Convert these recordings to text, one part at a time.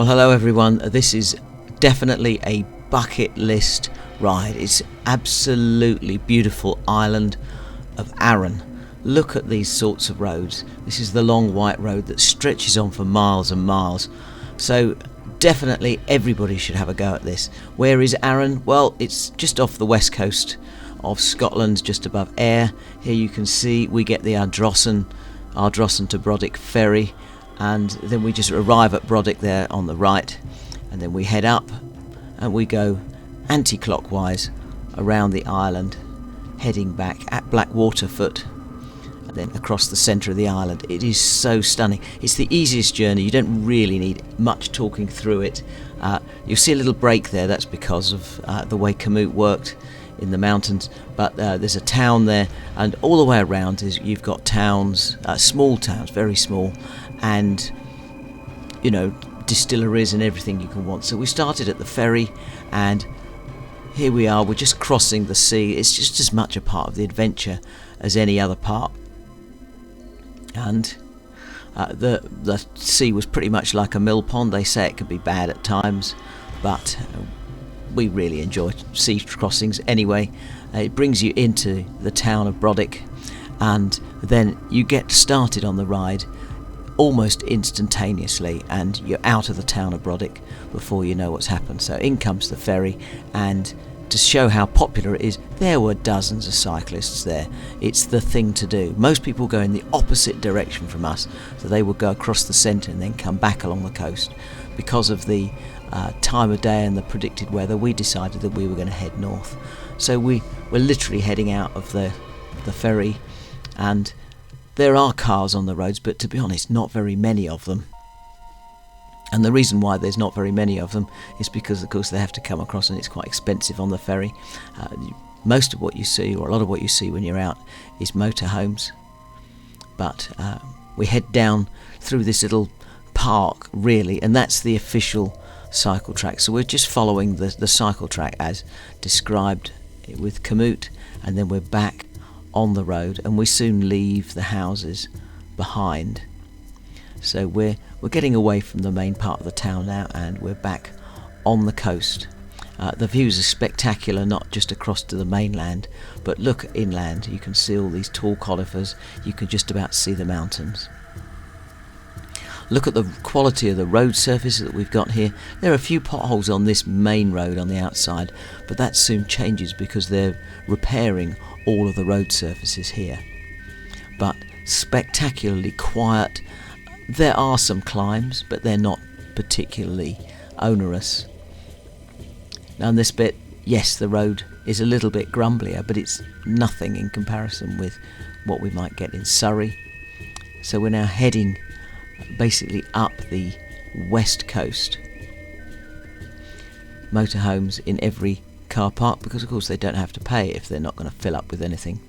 Well, hello everyone. This is definitely a bucket list ride. It's absolutely beautiful island of Arran. Look at these sorts of roads. This is the long white road that stretches on for miles and miles. So definitely everybody should have a go at this. Where is Arran? Well, it's just off the west coast of Scotland, just above Ayr. Here you can see we get the Ardrossan to Brodick ferry, and then we just arrive at Brodick there on the right, and then we head up and we go anti-clockwise around the island, heading back at Blackwater Foot, and then across the centre of the island. It is so stunning. It's the easiest journey. You don't really need much talking through it. You'll see a little break there. That's because of the way Canute worked in the mountains, but there's a town there, and all the way around you've got towns, small towns, very small, and distilleries and everything you can want. So we started at the ferry, and here we are. We're just crossing the sea. It's just as much a part of the adventure as any other part, and the sea was pretty much like a mill pond. They say it can be bad at times, but we really enjoy sea crossings anyway. It brings you into the town of Brodick, and then you get started on the ride almost instantaneously, and you're out of the town of Brodick before you know what's happened. So in comes the ferry, and to show how popular it is, there were dozens of cyclists there. It's the thing to do. Most people go in the opposite direction from us, so they would go across the centre and then come back along the coast. Because of the time of day and the predicted weather, we decided that we were going to head north. So we were literally heading out of the ferry, and there are cars on the roads, but to be honest, not very many of them. And the reason why there's not very many of them is because, of course, they have to come across, and it's quite expensive on the ferry. Most of what you see, or a lot of what you see when you're out, is motorhomes. But we head down through this little park, really, and that's the official cycle track. So we're just following the cycle track as described with Canute, and then we're back on the road, and we soon leave the houses behind. So we're getting away from the main part of the town now, and we're back on the coast. The views are spectacular, not just across to the mainland, but look inland. You can see all these tall conifers. You can just about see the mountains. Look at the quality of the road surface that we've got here. There are a few potholes on this main road on the outside, but that soon changes because they're repairing all of the road surfaces here. But spectacularly quiet. There are some climbs, but they're not particularly onerous. Now on this bit, yes, the road is a little bit grumblier, but it's nothing in comparison with what we might get in Surrey. So we're now heading basically up the west coast. Motorhomes in every car park, because of course they don't have to pay if they're not going to fill up with anything,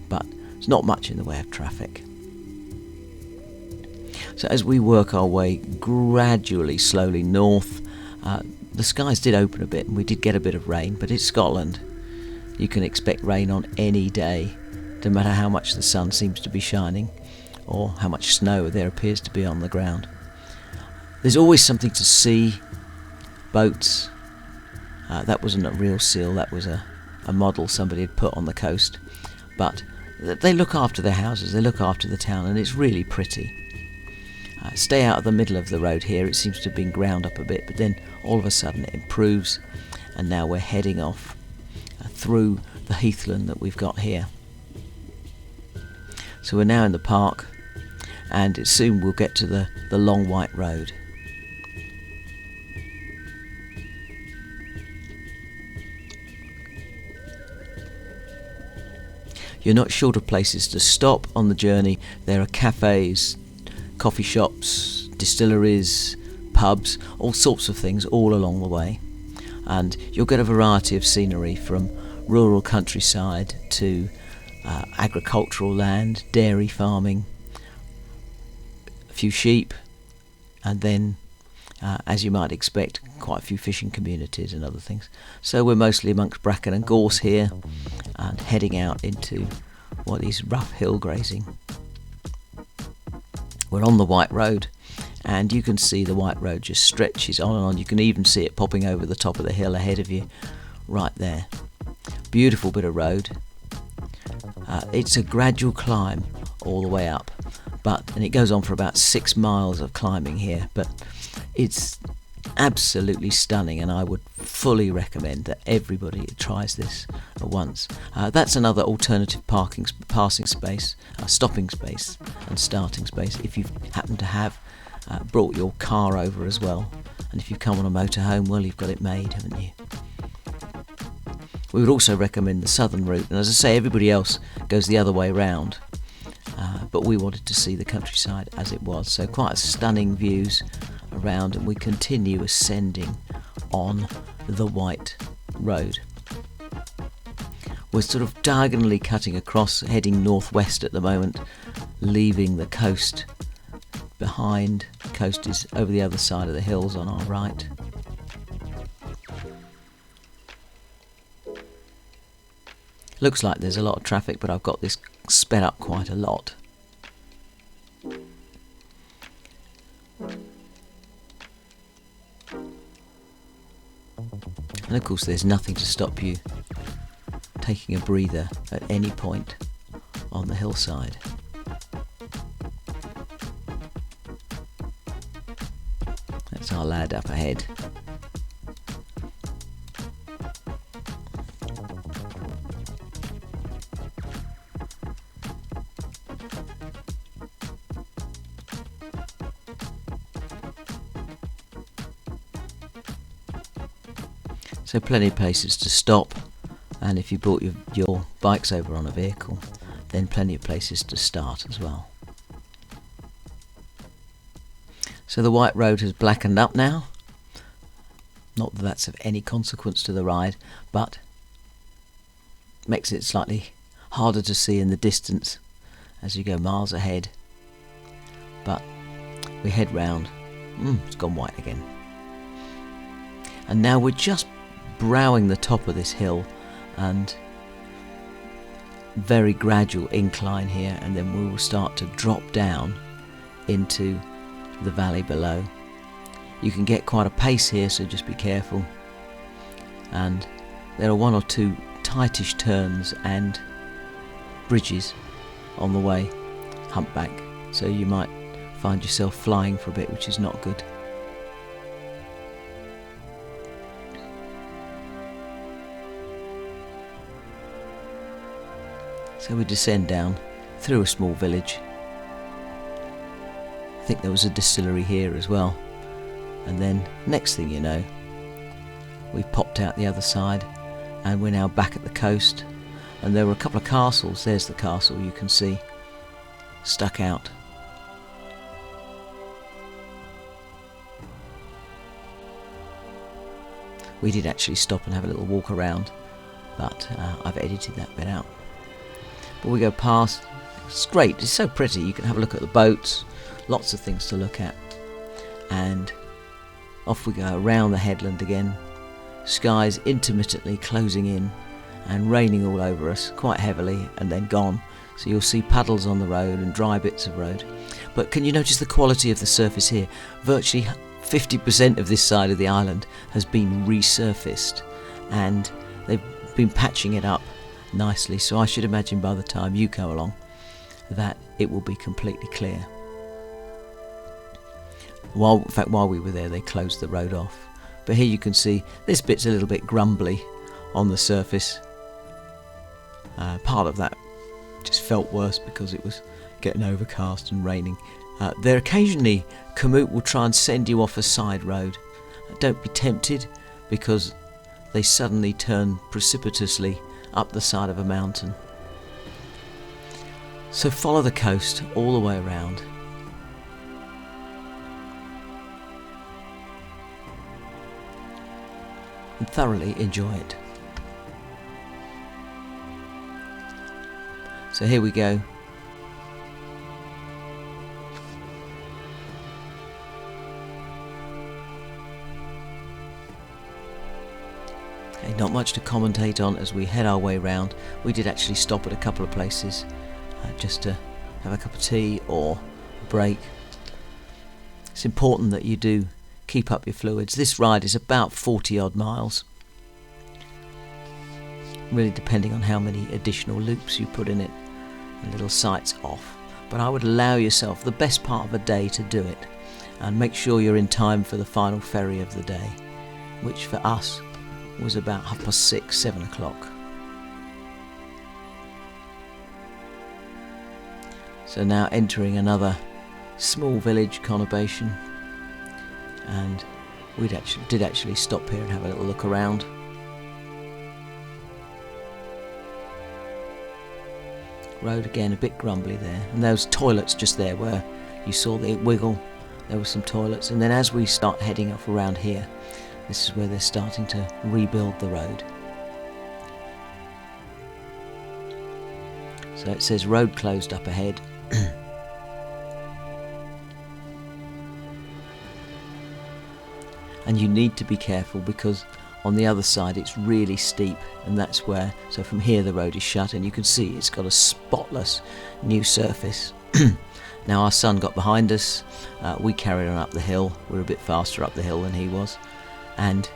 but there's not much in the way of traffic. So as we work our way gradually, slowly north, the skies did open a bit and we did get a bit of rain, but it's Scotland. You can expect rain on any day, no matter how much the sun seems to be shining or how much snow there appears to be on the ground. There's always something to see. Boats. That wasn't a real seal, that was a model somebody had put on the coast. But they look after their houses, they look after the town, and it's really pretty. Stay out of the middle of the road here. It seems to have been ground up a bit, but then all of a sudden it improves, and now we're heading off through the heathland that we've got here. So we're now in the park, and soon we'll get to the long white road. You're not short of places to stop on the journey. There are cafes, coffee shops, distilleries, pubs, all sorts of things all along the way. And you'll get a variety of scenery, from rural countryside to agricultural land, dairy farming, a few sheep, and then, as you might expect, quite a few fishing communities and other things. So we're mostly amongst bracken and gorse here, and heading out into what is rough hill grazing. We're on the white road, and you can see the white road just stretches on and on. You can even see it popping over the top of the hill ahead of you, right there. Beautiful bit of road. It's a gradual climb all the way up, and it goes on for about 6 miles of climbing here, but it's absolutely stunning, and I would fully recommend that everybody tries this at once. That's another alternative stopping space and starting space if you happen to have brought your car over as well, and if you come on a motorhome, well, you've got it made, haven't you? We would also recommend the southern route, and as I say, everybody else goes the other way round, but we wanted to see the countryside as it was, so quite stunning views around, and we continue ascending on the white road. We're sort of diagonally cutting across, heading northwest at the moment, leaving the coast behind. The coast is over the other side of the hills on our right. Looks like there's a lot of traffic, but I've got this sped up quite a lot. And of course there's nothing to stop you taking a breather at any point on the hillside. That's our lad up ahead. So plenty of places to stop, and if you brought your bikes over on a vehicle, then plenty of places to start as well. So the white road has blackened up now. Not that that's of any consequence to the ride, but makes it slightly harder to see in the distance as you go miles ahead. But we head round. It's gone white again. And now we're just browing the top of this hill, and very gradual incline here, and then we will start to drop down into the valley below. You can get quite a pace here, so just be careful, and there are 1 or 2 tightish turns and bridges on the way, humpback, so you might find yourself flying for a bit, which is not good. So we descend down through a small village. I think there was a distillery here as well. And then next thing you know, we've popped out the other side and we're now back at the coast. And there were a couple of castles. There's the castle you can see stuck out. We did actually stop and have a little walk around, but I've edited that bit out. But we go past. It's great, it's so pretty. You can have a look at the boats, lots of things to look at, and off we go around the headland again. Skies intermittently closing in and raining all over us quite heavily, and then gone, so you'll see puddles on the road and dry bits of road. But can you notice the quality of the surface here? Virtually 50% of this side of the island has been resurfaced, and they've been patching it up nicely, so I should imagine by the time you come along that it will be completely clear. In fact, while we were there, they closed the road off. But here you can see this bit's a little bit grumbly on the surface. Part of that just felt worse because it was getting overcast and raining. There occasionally Komoot will try and send you off a side road. Don't be tempted, because they suddenly turn precipitously up the side of a mountain. So follow the coast all the way around. And thoroughly enjoy it. So here we go. Not much to commentate on as we head our way round. We did actually stop at a couple of places just to have a cup of tea or a break. it's important that you do keep up your fluids. This ride is about 40 odd miles, really depending on how many additional loops you put in it and little sights off. But I would allow yourself the best part of a day to do it, and make sure you're in time for the final ferry of the day, which for us was about 6:30, 7 o'clock. So now entering another small village conurbation, and we did actually stop here and have a little look around. Road again a bit grumbly there, and those toilets just there where you saw the wiggle, there were some toilets. And then as we start heading off around here, this is where they're starting to rebuild the road. So it says road closed up ahead. And you need to be careful because on the other side it's really steep, and that's where, so from here the road is shut, and you can see it's got a spotless new surface. Now our son got behind us, we carried on up the hill. We're a bit faster up the hill than he was, and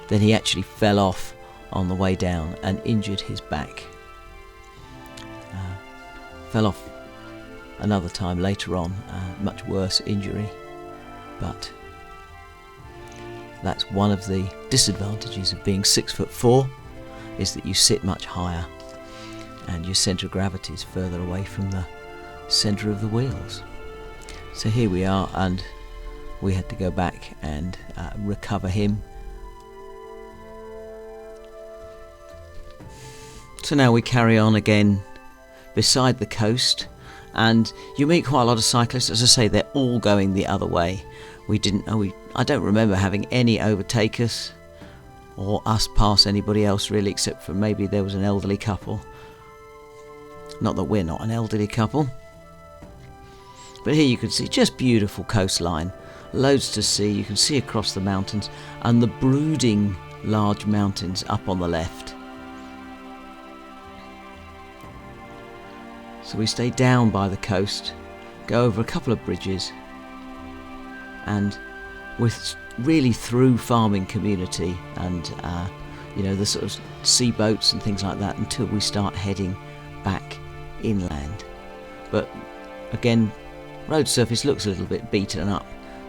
then he actually fell off on the way down and injured his back. Fell off another time later on, much worse injury, but that's one of the disadvantages of being 6'4", is that you sit much higher and your centre of gravity is further away from the centre of the wheels. So here we are, and we had to go back and recover him. So now we carry on again beside the coast, and you meet quite a lot of cyclists. As I say, they're all going the other way. I don't remember having any overtake us or us pass anybody else really, except for maybe there was an elderly couple. Not that we're not an elderly couple. But here you can see just beautiful coastline, loads to see. You can see across the mountains and the brooding large mountains up on the left. So we stay down by the coast, go over a couple of bridges, and we're really through farming community and the sort of sea boats and things like that until we start heading back inland. But again, road surface looks a little bit beaten up,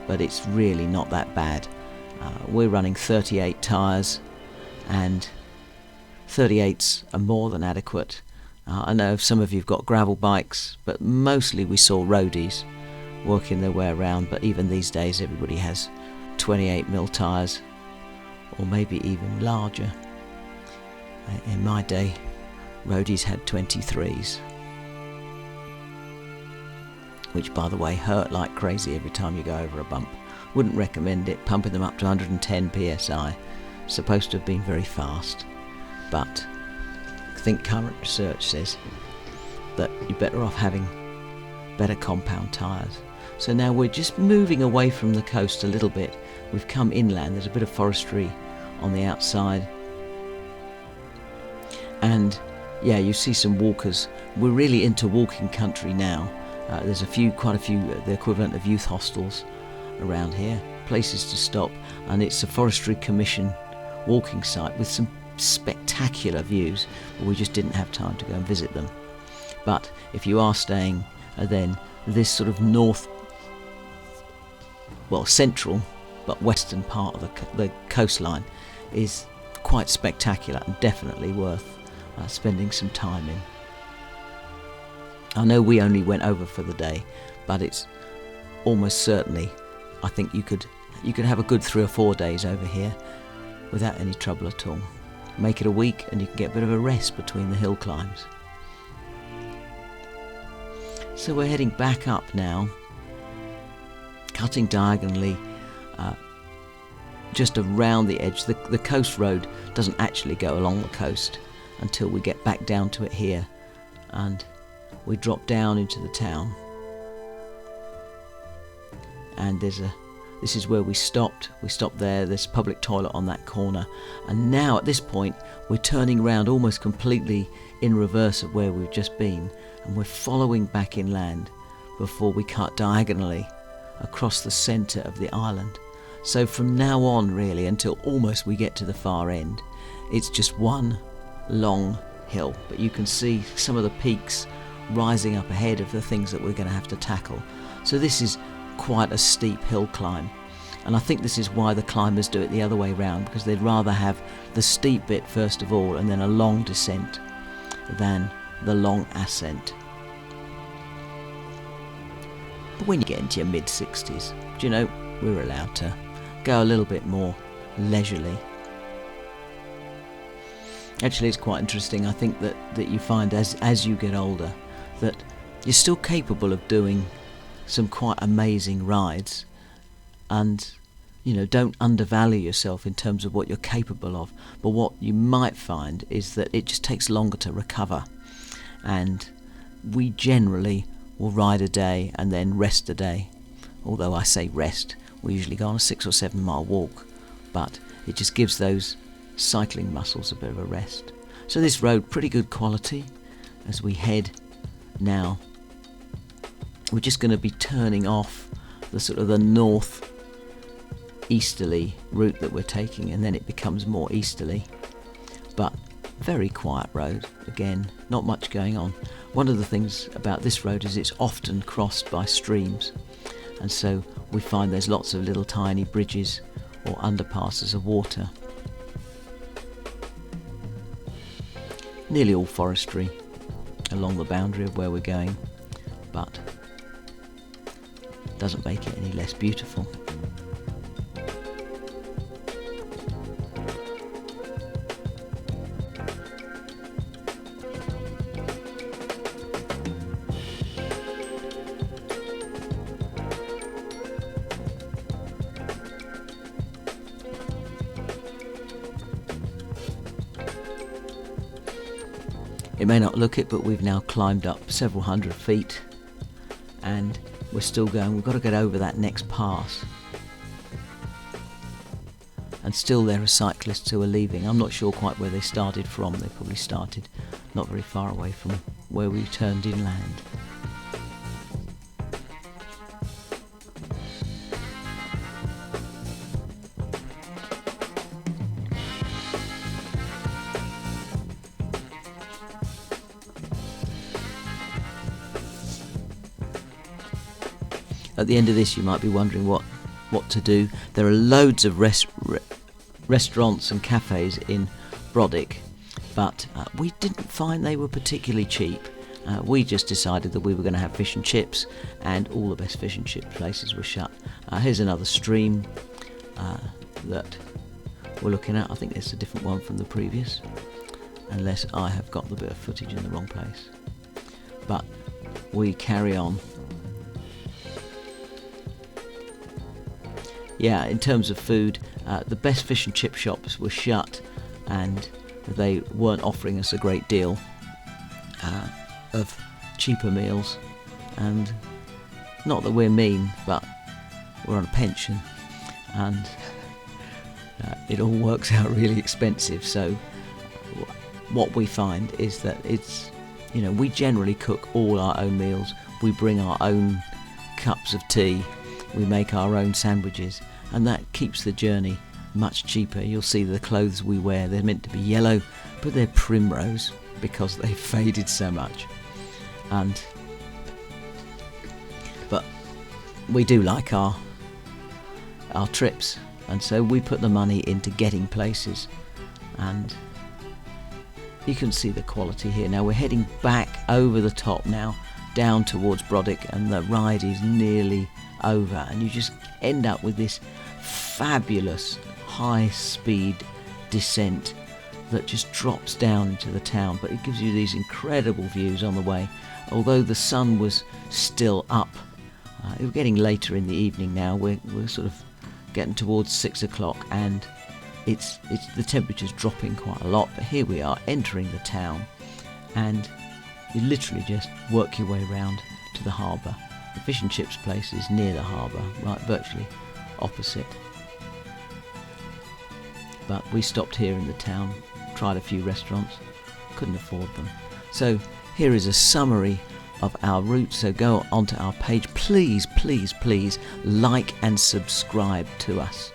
but it's really not that bad. We're running 38 tyres, and 38s are more than adequate. I know some of you've got gravel bikes, but mostly we saw roadies working their way around. But even these days everybody has 28mm tyres, or maybe even larger. In my day, roadies had 23s, which by the way hurt like crazy every time you go over a bump. Wouldn't recommend it, pumping them up to 110 psi. Supposed to have been very fast, but I think current research says that you're better off having better compound tyres. So now we're just moving away from the coast a little bit. We've come inland, there's a bit of forestry on the outside, and yeah, you see some walkers. We're really into walking country now. There's quite a few, the equivalent of youth hostels around here, places to stop, and it's a Forestry Commission walking site with some spectacular views, but we just didn't have time to go and visit them. But if you are staying then this sort of central but western part of the coastline is quite spectacular and definitely worth spending some time in. I know we only went over for the day, but it's almost certainly, I think you could have a good 3 or 4 days over here without any trouble at all. Make it a week and you can get a bit of a rest between the hill climbs. So we're heading back up now, cutting diagonally just around the edge. The coast road doesn't actually go along the coast until we get back down to it here, and we drop down into the town. And this is where we stopped. We stopped there. There's a public toilet on that corner. And now at this point, we're turning around almost completely in reverse of where we've just been. And we're following back inland before we cut diagonally across the centre of the island. So from now on, really, until almost we get to the far end, it's just one long hill. But you can see some of the peaks rising up ahead of the things that we're going to have to tackle. So this is quite a steep hill climb. And I think this is why the climbers do it the other way round, because they'd rather have the steep bit first of all and then a long descent than the long ascent. But when you get into your mid-60s, do you know, we're allowed to go a little bit more leisurely. Actually, it's quite interesting. I think that you find as you get older that you're still capable of doing some quite amazing rides, and you know, don't undervalue yourself in terms of what you're capable of. But what you might find is that it just takes longer to recover, and we generally will ride a day and then rest a day. Although I say rest, we usually go on a 6 or 7 mile walk, but it just gives those cycling muscles a bit of a rest. So this road, pretty good quality. As we head now, we're just going to be turning off the sort of the north easterly route that we're taking, and then it becomes more easterly, but very quiet road. Again, not much going on. One of the things about this road is it's often crossed by streams, and so we find there's lots of little tiny bridges or underpasses of water. Nearly all forestry along the boundary of where we're going, but doesn't make it any less beautiful. It may not look it, but we've now climbed up several hundred feet and we're still going. We've got to get over that next pass. And still there are cyclists who are leaving. I'm not sure quite where they started from. They probably started not very far away from where we turned inland. At the end of this, you might be wondering what to do. There are loads of restaurants and cafes in Brodick, but we didn't find they were particularly cheap. We just decided that we were going to have fish and chips, and all the best fish and chip places were shut. Here's another stream that we're looking at. I think it's a different one from the previous, unless I have got the bit of footage in the wrong place. But we carry on. Yeah, in terms of food, the best fish and chip shops were shut, and they weren't offering us a great deal of cheaper meals. And not that we're mean, but we're on a pension, and it all works out really expensive. So what we find is that it's, you know, we generally cook all our own meals. We bring our own cups of tea. We make our own sandwiches, and that keeps the journey much cheaper. You'll see the clothes we wear, they're meant to be yellow, but they're primrose because they've faded so much. But we do like our trips, and so we put the money into getting places, and you can see the quality here. Now we're heading back over the top now, down towards Brodick, and the ride is nearly over, and you just end up with this fabulous high-speed descent that just drops down into the town, but it gives you these incredible views on the way. Although the sun was still up, it was getting later in the evening now. We're sort of getting towards 6 o'clock, and it's the temperature's dropping quite a lot. But here we are entering the town, and you literally just work your way around to the harbour. The fish and chips place is near the harbour, right, virtually opposite. But we stopped here in the town, tried a few restaurants, couldn't afford them. So here is a summary of our route, so go onto our page. Please like and subscribe to us.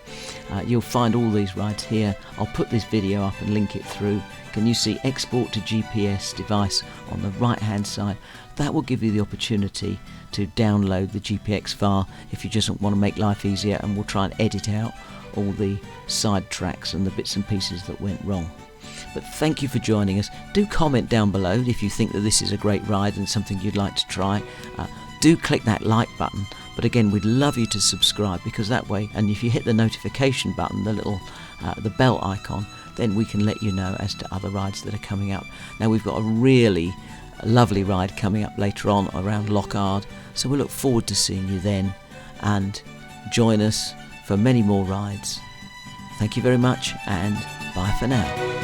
You'll find all these rides here. I'll put this video up and link it through. Can you see export to GPS device on the right hand side? That will give you the opportunity to download the GPX file if you just want to make life easier, and we'll try and edit out all the side tracks and the bits and pieces that went wrong. But thank you for joining us. Do comment down below if you think that this is a great ride and something you'd like to try. Do click that like button, but again, we'd love you to subscribe, because that way, and if you hit the notification button, the little the bell icon, then we can let you know as to other rides that are coming up. Now, we've got a really lovely ride coming up later on around Lockard, so we look forward to seeing you then, and join us for many more rides. Thank you very much, and bye for now.